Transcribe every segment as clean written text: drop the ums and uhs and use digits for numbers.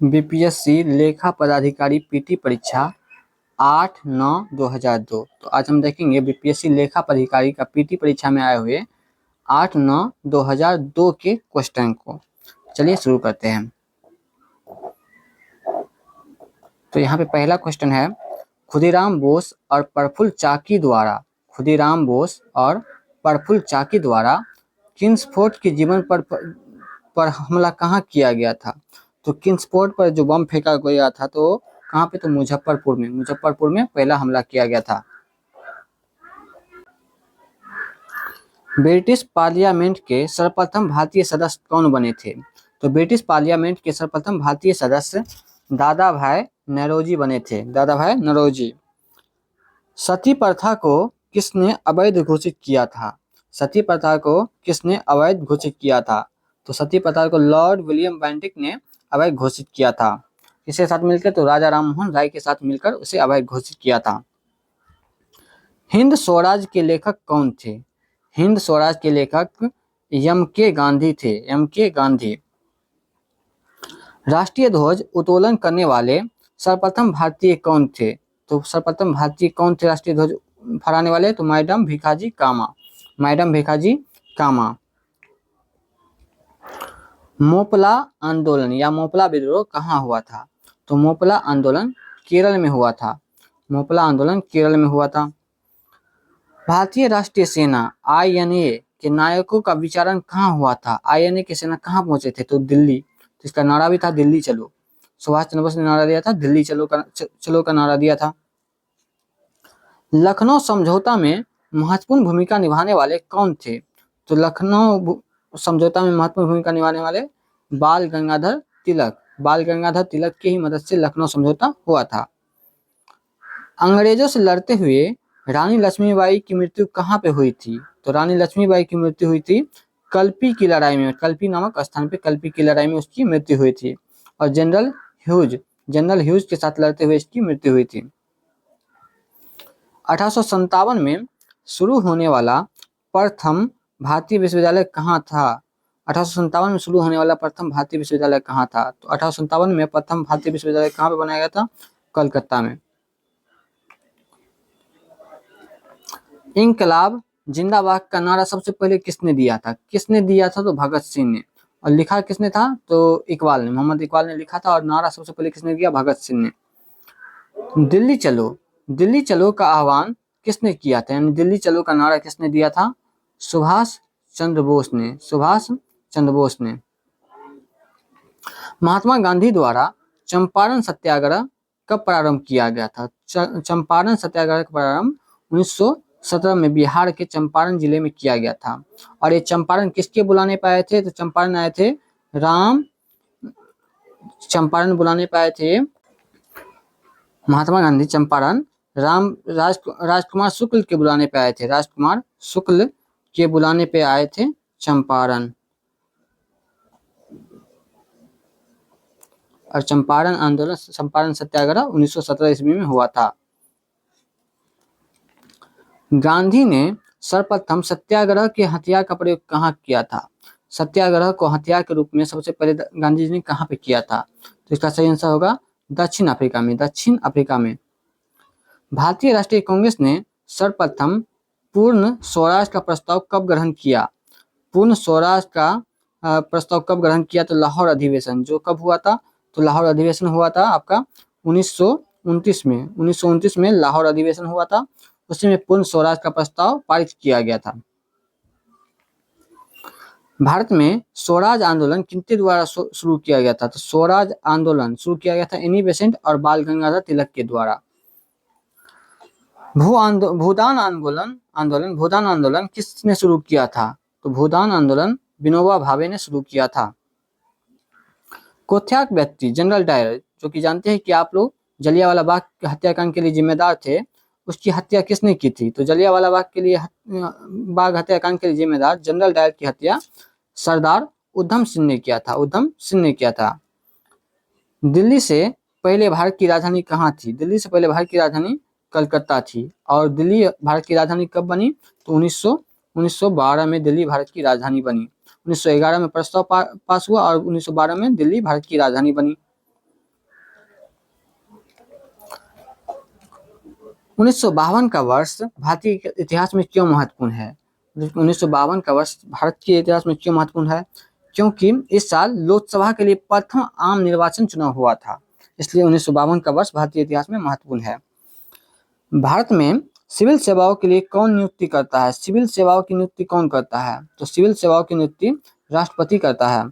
BPSC लेखा पदाधिकारी PT परीक्षा 8/9/2002। तो आज हम देखेंगे बीपीएससी लेखा पदाधिकारी का पीटी परीक्षा में आए हुए 8/9/2002 के क्वेश्चन को। चलिए शुरू करते हैं। तो यहाँ पे पहला क्वेश्चन है, खुदीराम बोस और प्रफुल्ल चाकी द्वारा किंग्सफोर्ड के जीवन पर हमला कहाँ किया गया था? तो किंग्सफोर्ड पर जो बम फेंका गया था तो कहाँ पे? तो मुजफ्फरपुर में पहला हमला किया गया था। ब्रिटिश पार्लियामेंट के सर्वप्रथम भारतीय सदस्य कौन बने थे? तो ब्रिटिश पार्लियामेंट के सर्वप्रथम भारतीय सदस्य दादा भाई नौरोजी बने थे, दादा भाई नौरोजी। सती प्रथा को किसने अवैध घोषित किया था? सती प्रथा को किसने अवैध घोषित किया था? तो सती प्रथा को लॉर्ड विलियम बेंटिक ने अवैध घोषित किया था। किसके साथ मिलकर? तो राजा राममोहन राय के साथ मिलकर उसे अवैध घोषित किया था। हिंद स्वराज के लेखक कौन थे? हिंद स्वराज के लेखक एम.के. गांधी थे, एम.के. गांधी। राष्ट्रीय ध्वज उत्तोलन करने वाले सर्वप्रथम भारतीय कौन थे? तो सर्वप्रथम भारतीय कौन थे राष्ट्रीय ध्वज फहराने वाले? तो मैडम भिखाजी कामा, मैडम भिखाजी कामा। मोपला आंदोलन या मोपला विद्रोह कहाँ हुआ था? तो मोपला आंदोलन केरल में हुआ था, मोपला आंदोलन केरल में हुआ था। भारतीय राष्ट्रीय सेना आईएनए के नायकों का विचारण कहाँ हुआ था? आईएनए के सेना कहाँ पहुंचे थे? तो दिल्ली। तो इसका नारा भी था दिल्ली चलो। सुभाष चंद्र बोस ने नारा दिया था दिल्ली चलो का नारा दिया था। लखनऊ समझौता में महत्वपूर्ण भूमिका निभाने वाले कौन थे? तो लखनऊ समझौता में महत्वपूर्ण भूमिका निभाने वाले बाल गंगाधर तिलक की ही मदद से लखनऊ समझौता हुआ था। अंग्रेजों से लड़ते हुए रानी लक्ष्मीबाई की मृत्यु कहाँ पे हुई थी? तो रानी लक्ष्मीबाई की मृत्यु हुई थी कल्पी की लड़ाई में, कल्पी नामक स्थान पे कल्पी की लड़ाई में उसकी मृत्यु हुई थी। और जनरल ह्यूज के साथ लड़ते हुए इसकी मृत्यु हुई थी। 1857 में शुरू होने वाला प्रथम भारतीय विश्वविद्यालय कहाँ था? 1857 में शुरू होने वाला प्रथम भारतीय विश्वविद्यालय कहाँ था? तो 1857 में प्रथम भारतीय विश्वविद्यालय कहाँ पे बनाया गया था? कलकत्ता में। इंकलाब जिंदाबाद का नारा सबसे पहले किसने दिया था? तो भगत सिंह ने। और लिखा किसने था? तो इकबाल ने, मोहम्मद इकबाल ने लिखा था। और नारा सबसे पहले किसने दिया? भगत सिंह ने। दिल्ली चलो का आह्वान किसने किया था? यानी दिल्ली चलो का नारा किसने दिया था? सुभाष चंद्र बोस ने। महात्मा गांधी द्वारा चंपारण सत्याग्रह कब प्रारंभ किया गया था? चंपारण सत्याग्रह का प्रारंभ 1917 में बिहार के चंपारण जिले में किया गया था। और ये चंपारण किसके बुलाने पे आए थे? तो चंपारण आए थे महात्मा गांधी चंपारण राजकुमार शुक्ल के बुलाने पे आए थे, राजकुमार शुक्ल के बुलाने पे आए थे चंपारण। और चंपारण आंदोलन, चंपारण सत्याग्रह 1917 ईस्वी में हुआ था। गांधी ने सर्वप्रथम सत्याग्रह के हथियार का प्रयोग कहाँ किया था? सत्याग्रह को हथियार के रूप में सबसे पहले गांधी जी ने कहाँ पे किया था? तो इसका सही आंसर होगा दक्षिण अफ्रीका में। भारतीय राष्ट्रीय कांग्रेस ने सर्वप्रथम पूर्ण स्वराज का प्रस्ताव कब ग्रहण किया? पूर्ण स्वराज का प्रस्ताव कब ग्रहण किया? तो लाहौर अधिवेशन, जो कब हुआ था? तो लाहौर अधिवेशन हुआ था आपका 1929 में लाहौर अधिवेशन हुआ था। उसी में पूर्ण स्वराज का प्रस्ताव पारित किया गया था। भारत में स्वराज आंदोलन किनके द्वारा शुरू किया गया था? तो स्वराज आंदोलन शुरू किया गया था एनी बेसेंट और बाल गंगाधर तिलक के द्वारा। भूदान आंदोलन किसने शुरू किया था? तो भूदान आंदोलन विनोबा भावे ने शुरू किया था। कुख्यात व्यक्ति जनरल डायर, जो कि जानते हैं कि आप लोग जलियांवाला बाग हत्याकांड के लिए जिम्मेदार थे, उसकी हत्या किसने की थी? तो जलियांवाला बाग हत्याकांड के लिए जिम्मेदार जनरल डायर की हत्या सरदार उधम सिंह ने किया था। दिल्ली से पहले भारत की राजधानी कहाँ थी? दिल्ली से पहले भारत की राजधानी कलकत्ता थी। और दिल्ली भारत की राजधानी कब बनी? तो 1912 में दिल्ली भारत की राजधानी बनी। 1911 में प्रस्ताव पास हुआ और 1912 में दिल्ली भारत की राजधानी बनी। 1952 का वर्ष भारतीय इतिहास में क्यों महत्वपूर्ण है? 1952 का वर्ष भारत के इतिहास में क्यों महत्वपूर्ण है? क्योंकि इस साल लोकसभा के लिए प्रथम आम निर्वाचन चुनाव हुआ था, इसलिए 1952 का वर्ष भारतीय इतिहास में महत्वपूर्ण है। भारत में सिविल सेवाओं के लिए कौन नियुक्ति करता है? सिविल सेवाओं की नियुक्ति कौन करता है? तो सिविल सेवाओं की नियुक्ति राष्ट्रपति करता है।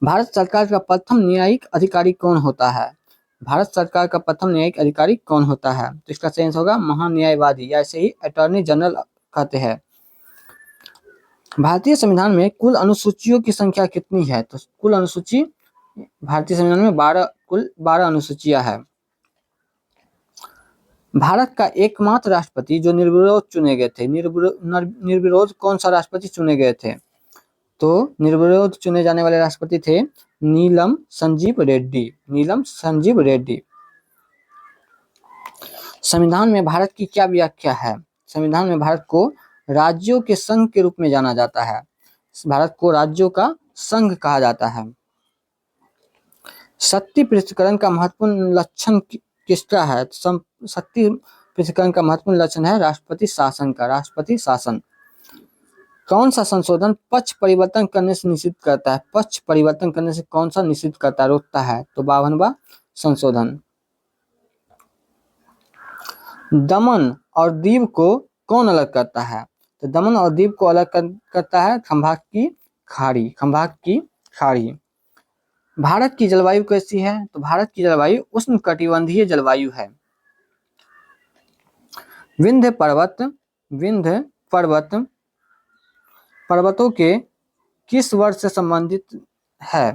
भारत सरकार का प्रथम न्यायिक अधिकारी कौन होता है? भारत सरकार का प्रथम न्यायिक अधिकारी कौन होता है? तो इसका सही आंसर होगा महान्यायवादी, या ऐसे ही अटॉर्नी जनरल कहते हैं। भारतीय संविधान में कुल अनुसूचियों की संख्या कितनी है? तो कुल अनुसूची भारतीय संविधान में कुल 12 अनुसूचियां हैं। भारत का एकमात्र राष्ट्रपति जो निर्विरोध चुने गए थे, निर्विरोध कौन सा राष्ट्रपति चुने गए थे? तो निर्विरोध चुने जाने वाले राष्ट्रपति थे नीलम संजीव रेड्डी। नीलम संजीव रेड्डी। संविधान में भारत की क्या व्याख्या है? संविधान में भारत को राज्यों के संघ के रूप में जाना जाता है। भारत को राज्यों का संघ कहा जाता है। शक्ति पृथक्करण का महत्वपूर्ण लक्षण किसका है? शक्ति पृथक्करण का महत्वपूर्ण लक्षण है राष्ट्रपति शासन का। राष्ट्रपति शासन। कौन सा संशोधन पक्ष परिवर्तन करने से निषिद्ध करता है? पक्ष परिवर्तन करने से कौन सा निषिद्ध करता है, रोकता है? तो 52वां संशोधन। दमन और दीव को कौन अलग करता है? तो दमन और दीव को अलग करता है खंभात की खाड़ी। खंभात की खाड़ी। भारत की जलवायु कैसी है? तो भारत की जलवायु उष्णकटिबंधीय जलवायु है। विंध्य पर्वतों के किस वर्ग से संबंधित है?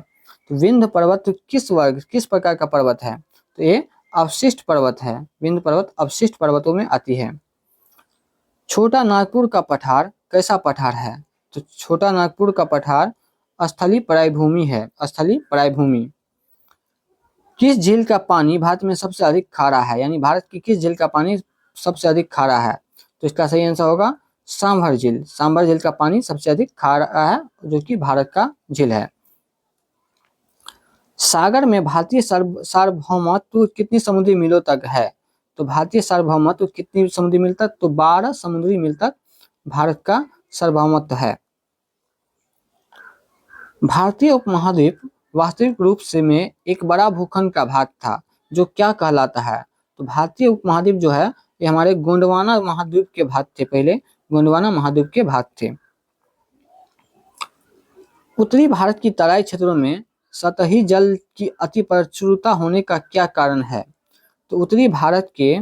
तो विंध्य पर्वत किस प्रकार का पर्वत है? तो ये अवशिष्ट पर्वत है। विंध्य पर्वत अवशिष्ट पर्वतों में आती है। छोटा नागपुर का पठार कैसा पठार है? तो छोटा नागपुर का पठार स्थलीय परायभूमि है। स्थलीय परायभूमि। किस झील का पानी भारत में सबसे अधिक खारा है? यानी भारत की किस झील का पानी सबसे अधिक खारा है? तो इसका सही आंसर होगा सांभर झील। सांभर झील का पानी सबसे अधिक खारा है, जो कि भारत का झील है। सागर में भारतीय सार्वभौमत्व कितनी समुद्री मीलों तक है? तो भारतीय सार्वभौमत्व कितनी समुद्री मील तक? तो 12 समुद्री मील तक भारत का सार्वभौमत्व है। भारतीय उपमहाद्वीप वास्तविक रूप से में एक बड़ा भूखंड का भाग था, जो क्या कहलाता है? तो भारतीय उपमहाद्वीप जो है ये हमारे गोंडवाना महाद्वीप के भाग थे। पहले गोंडवाना महाद्वीप के भाग थे। उत्तरी भारत की तराई क्षेत्रों में सतही जल की अति प्रचुरता होने का क्या कारण है? तो उत्तरी भारत के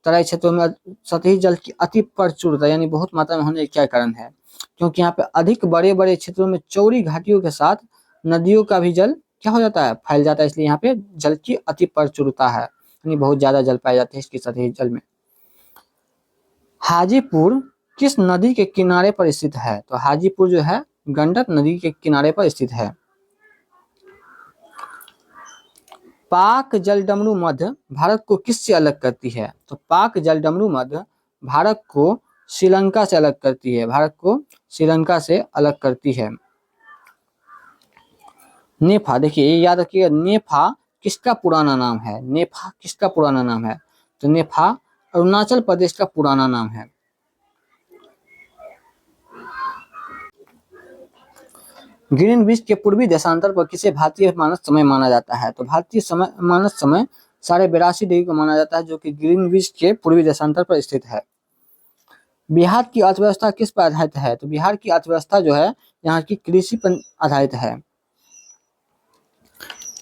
तराई क्षेत्रों में सतही जल की अति प्रचुरता यानी बहुत मात्रा में होने का क्या कारण है? क्योंकि यहाँ पे अधिक बड़े बड़े क्षेत्रों में चौड़ी घाटियों के साथ नदियों का भी जल क्या हो जाता है? फैल जाता है, इसलिए यहाँ पे जल की अति प्रचुरता है, यानी बहुत ज्यादा जल पाए जाते हैं इसकी सतही जल में। हाजीपुर किस नदी के किनारे पर स्थित है? तो हाजीपुर जो है गंडक नदी के किनारे पर स्थित है। पाक जलडमरू मध्य भारत को किससे अलग करती है? तो पाक जलडमरू मध्य भारत को श्रीलंका से अलग करती है। भारत को श्रीलंका से अलग करती है। नेफा, देखिए याद रखिएगा, नेफा किसका पुराना नाम है? नेफा किसका पुराना नाम है? तो नेफा अरुणाचल प्रदेश का पुराना नाम है। ग्रीनविच के पूर्वी देशांतर पर किसे भारतीय मानक समय माना जाता है? तो भारतीय मानक समय 82.5 डिग्री को माना जाता है, जो कि ग्रीनविच के पूर्वी देशांतर पर स्थित है। बिहार की अर्थव्यवस्था किस पर आधारित है? तो बिहार की अर्थव्यवस्था जो है यहाँ की कृषि पर आधारित है।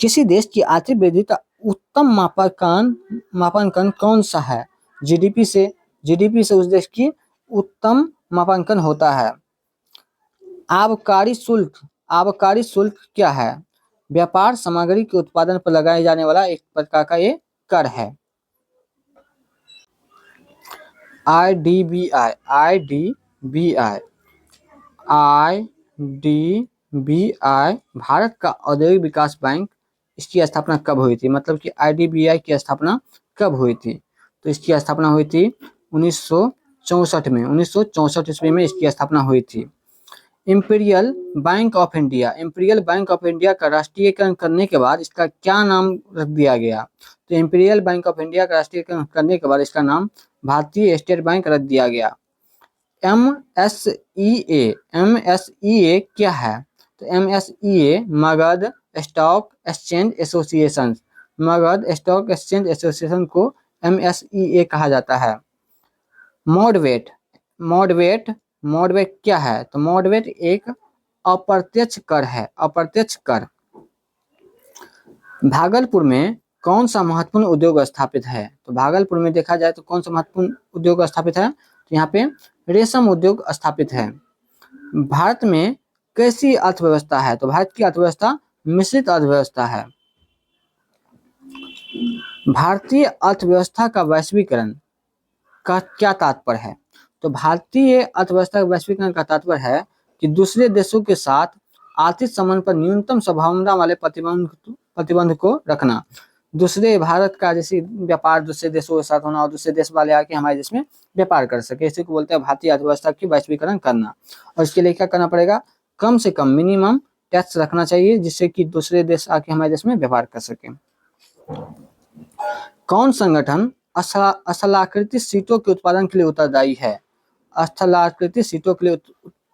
किसी देश की आर्थिक वृद्धि का उत्तम मापांकन कौन सा है? जीडीपी से। जीडीपी से उस देश की उत्तम मापांकन होता है। आबकारी शुल्क क्या है? व्यापार सामग्री के उत्पादन पर लगाए जाने वाला एक प्रकार का ये कर है। आईडीबीआई भारत का औद्योगिक विकास बैंक, इसकी स्थापना कब हुई थी? मतलब कि आईडीबीआई की स्थापना कब हुई थी? तो इसकी स्थापना हुई थी 1964 में। 1964 ईस्वी में इसकी स्थापना हुई थी। Imperial bank of India, imperial bank of India का राष्ट्रीयकरण करने के बाद इसका क्या नाम रख दिया गया? तो इंपीरियल बैंक ऑफ इंडिया का राष्ट्रीयकरण करने के बाद इसका नाम भारतीय स्टेट बैंक रख दिया गया। MSEA, MSEA क्या है? तो MSEA Magadh stock exchange association, Magadh stock exchange association को MSEA कहा जाता है। मॉडवेट, मॉडवेट, मॉडवेट क्या है? तो मॉडवेट एक अप्रत्यक्ष कर है, अप्रत्यक्ष कर। भागलपुर में कौन सा महत्वपूर्ण उद्योग स्थापित है? तो भागलपुर में देखा जाए तो कौन सा महत्वपूर्ण उद्योग स्थापित है? तो यहाँ पे रेशम उद्योग स्थापित है। भारत में कैसी अर्थव्यवस्था है? तो भारत की अर्थव्यवस्था मिश्रित अर्थव्यवस्था है। भारतीय अर्थव्यवस्था का वैश्वीकरण का क्या तात्पर्य है? तो भारतीय अर्थव्यवस्था का वैश्वीकरण का तात्पर्य है कि दूसरे देशों के साथ आर्थिक संबंध पर न्यूनतम संभावना वाले प्रतिबंध को रखना। दूसरे भारत का जैसे व्यापार दूसरे देशों के साथ होना और दूसरे देश वाले आके हमारे देश में व्यापार कर सके, इसी को बोलते हैं भारतीय अर्थव्यवस्था की वैश्वीकरण करना। और इसके लिए क्या करना पड़ेगा? कम से कम मिनिमम टैक्स रखना चाहिए जिससे कि दूसरे देश आके हमारे देश में व्यापार कर सके। कौन संगठन स्थलाकृति सीटों के उत्पादन के लिए उत्तरदायी है? स्थलाकृति सीटों के लिए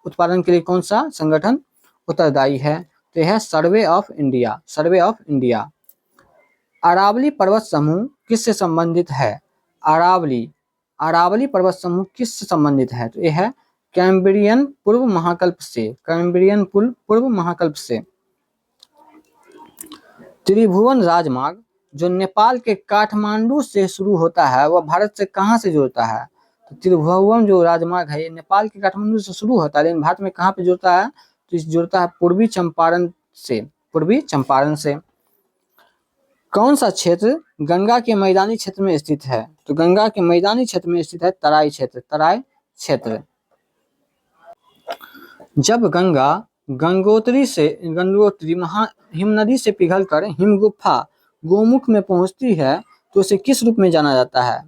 उत्पादन के लिए कौन सा संगठन उत्तरदायी है? तो यह survey of India, survey of India. Aravalli पर्वत समूह किससे संबंधित है? अरावली, अरावली पर्वत समूह किससे संबंधित है? तो यह है कैम्ब्रियन पूर्व महाकल्प से, कैम्ब्रियन पूर्व महाकल्प से। त्रिभुवन राजमार्ग जो नेपाल के काठमांडू से शुरू होता है वह भारत से कहाँ से जुड़ता है? तो त्रिभुवन जो राजमार्ग है ये नेपाल के काठमांडू से शुरू होता है लेकिन भारत में कहाँ पे जुड़ता है? तो इस जुड़ता है पूर्वी चंपारण से, पूर्वी चंपारण से। कौन सा क्षेत्र गंगा के मैदानी क्षेत्र में स्थित है? तो गंगा के मैदानी क्षेत्र में स्थित है तराई क्षेत्र, तराई क्षेत्र। जब गंगा गंगोत्री हिमनदी से पिघलकर हिमगुफा गोमुख में पहुंचती है तो उसे किस रूप में जाना जाता है?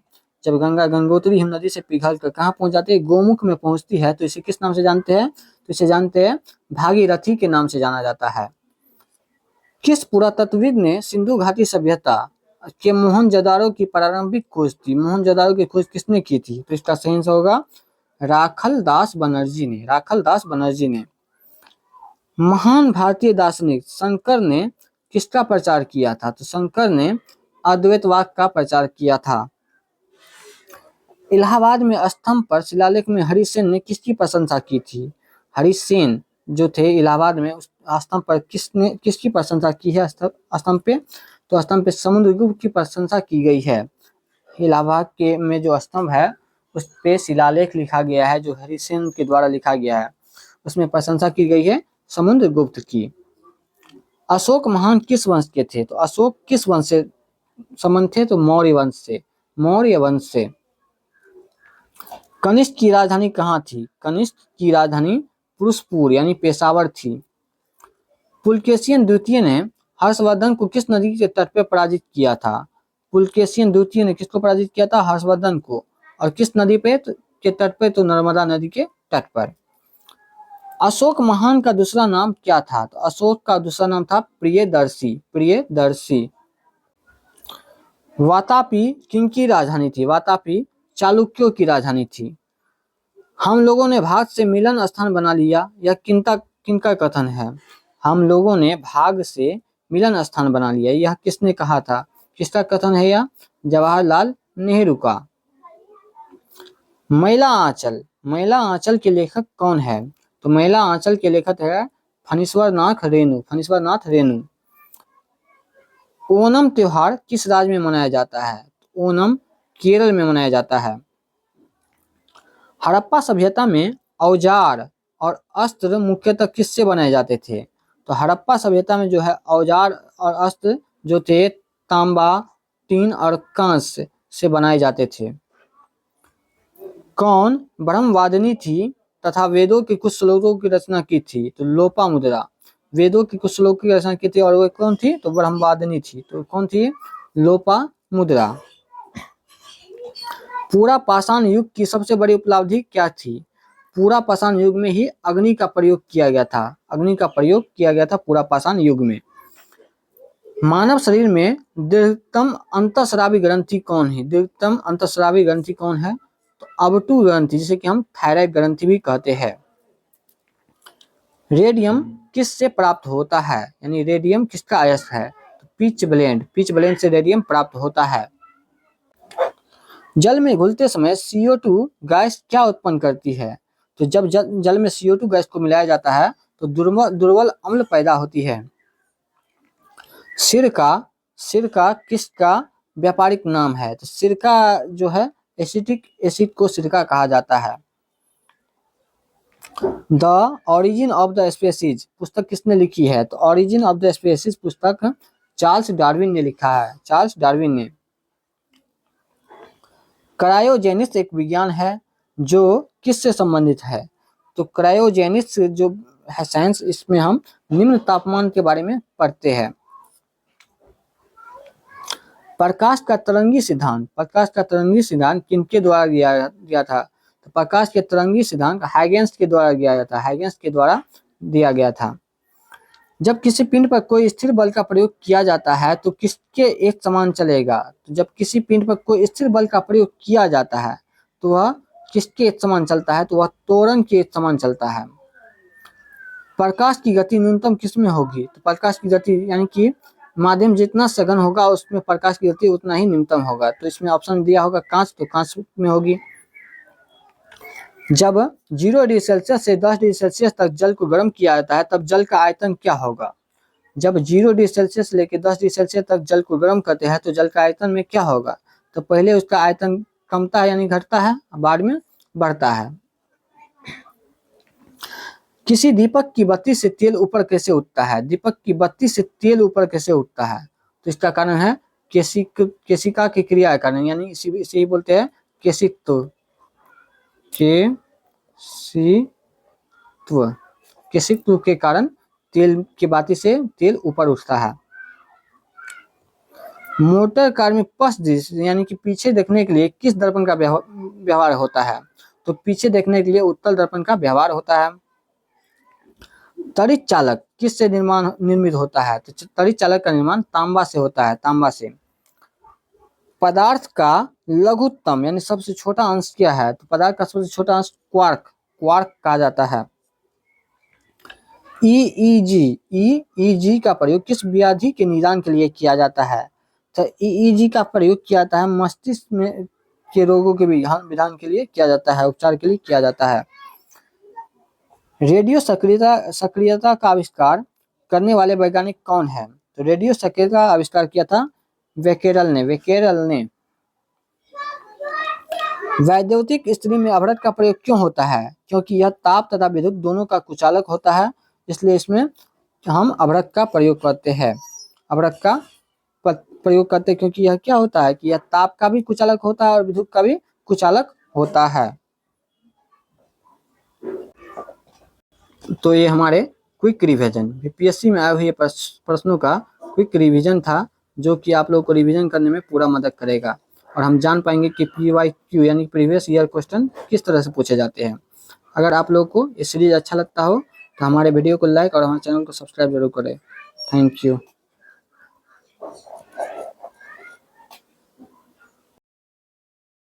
जब गंगा गंगोत्री हिमनदी से पिघलकर कहाँ पहुंच जाती है? गोमुख में पहुंचती है तो इसे किस नाम से जानते हैं? तो इसे जानते हैं भागीरथी के नाम से जाना जाता है। किस पुरातत्वविद ने सिंधु घाटी सभ्यता के मोहनजोदाड़ो की प्रारंभिक खोज थी? मोहनजोदाड़ो की खोज किसने की थी? तो इसका सही आंसर होगा राखल दास बनर्जी ने, राखल दास बनर्जी ने। महान भारतीय दार्शनिक शंकर ने किसका प्रचार किया था? तो शंकर ने अद्वैतवाद का प्रचार किया था। इलाहाबाद में स्तंभ पर शिलालेख में हरिसेन ने किसकी प्रशंसा की थी? हरिसेन जो थे इलाहाबाद में उस स्तंभ पर किसकी प्रशंसा की है? स्तंभ पे, तो स्तंभ पे समुद्रगुप्त की प्रशंसा की गई है। इलाहाबाद के में जो स्तंभ है उस पे शिलालेख लिखा गया है जो हरिसेन के द्वारा लिखा गया है, उसमें प्रशंसा की गई है समुद्रगुप्त की। अशोक महान किस वंश के थे? तो अशोक किस वंश से संबंध थे? तो मौर्य वंश से, मौर्य वंश से। कनिष्क की राजधानी कहाँ थी? कनिष्क की राजधानी पुरुषपुर यानी पेशावर थी। पुलकेशियन द्वितीय ने हर्षवर्धन को किस नदी के तट पर पराजित किया था? पुलकेशियन द्वितीय ने किसको पराजित किया था? हर्षवर्धन को। और किस नदी पे के तट पे? तो नर्मदा नदी के तट पर। अशोक महान का दूसरा नाम क्या था? तो अशोक का दूसरा नाम था प्रियदर्शी, प्रियदर्शी। वातापी किनकी राजधानी थी? वातापी चालुक्यों की राजधानी थी। हम लोगों ने भाग से मिलन स्थान बना लिया, यह किनका कथन है? हम लोगों ने भाग से मिलन स्थान बना लिया, यह किसने कहा था? किसका कथन है यह? जवाहरलाल नेहरू का। मैला आंचल, मैला आंचल के लेखक कौन है? तो मैला आंचल के लेखक है फणीश्वरनाथ रेणु, फणीश्वरनाथ रेणु। ओणम त्योहार किस राज्य में मनाया जाता है? ओणम केरल में मनाया जाता है। हड़प्पा सभ्यता में औजार और अस्त्र मुख्यतः किससे बनाए जाते थे? तो हड़प्पा सभ्यता में जो है औजार और अस्त्र जो थे तांबा, टीन और कांस्य से बनाए जाते थे। कौन ब्रह्मवादिनी थी तथा वेदों के कुछ श्लोकों की रचना की थी? तो लोपामुद्रा वेदों के कुछ श्लोकों की रचना की थी और वो कौन थी? तो ब्रह्मवादिनी थी। तो कौन थी? लोपामुद्रा। पूरा पाषाण युग की सबसे बड़ी उपलब्धि क्या थी? पूरा पाषाण युग में ही अग्नि का प्रयोग किया गया था। अग्नि का प्रयोग किया गया था पूरा पाषाण युग में। मानव शरीर में दीर्घतम अंतःस्रावी ग्रंथि कौन है? दीर्घतम अंतःस्रावी ग्रंथि कौन है? तो अवटु ग्रंथि, जिसे कि हम थायराइड ग्रंथि भी कहते हैं। रेडियम किससे प्राप्त होता है? यानी रेडियम किसका अयस्क है? तो पिच ब्लेंड, पिच ब्लेंड से रेडियम प्राप्त होता है। जल में घुलते समय CO2 गैस क्या उत्पन्न करती है? तो जब जल में CO2 गैस को मिलाया जाता है तो दुर्बल अम्ल पैदा होती है। सिरका किसका व्यापारिक नाम है? तो सिरका जो है एसिटिक एसिड को सिरका कहा जाता है। The origin of the species पुस्तक किसने लिखी है? तो ऑरिजिन ऑफ द स्पीसीज पुस्तक चार्ल्स डार्विन ने लिखा है, चार्ल्स डार्विन ने। क्रायोजेनिक्स एक विज्ञान है जो किससे संबंधित है? तो क्रायोजेनिक्स जो है साइंस, इसमें हम निम्न तापमान के बारे में पढ़ते हैं। प्रकाश का तरंगी सिद्धांत किनके द्वारा दिया गया था? तो प्रकाश के तरंगी सिद्धांत हाइगेंस के द्वारा दिया गया था, हाइगेंस के द्वारा दिया गया था। जब किसी पिंड पर कोई स्थिर बल का प्रयोग किया जाता है तो किसके एक समान चलेगा? तो जब किसी पिंड पर कोई स्थिर बल का प्रयोग किया जाता है तो वह किसके एक समान चलता है? तो वह त्वरण के एक समान चलता है। प्रकाश की गति न्यूनतम किसमें होगी? तो प्रकाश की गति यानी कि माध्यम जितना सघन होगा उसमें प्रकाश की गति उतना ही न्यूनतम होगा। तो इसमें ऑप्शन दिया होगा कांच, तो कांच में होगी। जब 0 डिग्री सेल्सियस से 10 डिग्री सेल्सियस तक जल को गर्म किया जाता है तब जल का आयतन क्या होगा? जब 0 डिग्री सेल्सियस लेके 10 डिग्री सेल्सियस तक जल को गर्म करते हैं तो जल का आयतन में क्या होगा? तो पहले उसका आयतन कमता है यानी घटता है, बाद में बढ़ता है। किसी दीपक की बत्ती से तेल ऊपर कैसे उठता है? दीपक की बत्ती से तेल ऊपर कैसे उठता है? तो इसका कारण है केशिका की क्रिया के कारण, यानी इसे बोलते हैं केशित्व। केशित्व के कारण तेल की बाती से तेल ऊपर उठता है। मोटर कार में पश्च दृष्टि यानी कि पीछे देखने के लिए किस दर्पण का व्यवहार होता है? तो पीछे देखने के लिए उत्तल दर्पण का व्यवहार होता है। तड़ित चालक किससे निर्मित होता है? तो तड़ित चालक का निर्माण तांबा से होता है, तांबा से। पदार्थ का लघुत्तम यानी सबसे छोटा अंश क्या है? तो पदार्थ का सबसे छोटा अंश क्वार्क कहा जाता है। EEG का प्रयोग किस व्याधि के निदान के लिए किया जाता है? तो EEG का प्रयोग किया जाता है मस्तिष्क में के रोगों के विधान के लिए किया जाता है, उपचार के लिए किया जाता है। रेडियो सक्रियता का आविष्कार करने वाले वैज्ञानिक कौन है? तो रेडियो सक्रियता का आविष्कार किया था बेकेरेल ने। वैद्युतिक इस्त्री में अभ्रक का प्रयोग क्यों होता है? क्योंकि यह ताप तथा विद्युत दोनों का कुचालक होता है, इसलिए इसमें हम अभ्रक का प्रयोग करते हैं। अभ्रक का प्रयोग करते हैं क्योंकि यह क्या होता है कि यह ताप का भी कुचालक होता है और विद्युत का भी कुचालक होता है। तो ये हमारे क्विक रिवीजन, बीपीएससी में आए हुए प्रश्नों का क्विक रिवीजन था, जो कि आप लोगों को रिवीजन करने में पूरा मदद करेगा और हम जान पाएंगे कि PYQ यानी प्रीवियस ईयर क्वेश्चन किस तरह से पूछे जाते हैं। अगर आप लोगों को ये सीरीज अच्छा लगता हो तो हमारे वीडियो को लाइक और हमारे चैनल को सब्सक्राइब जरूर करें। Thank you.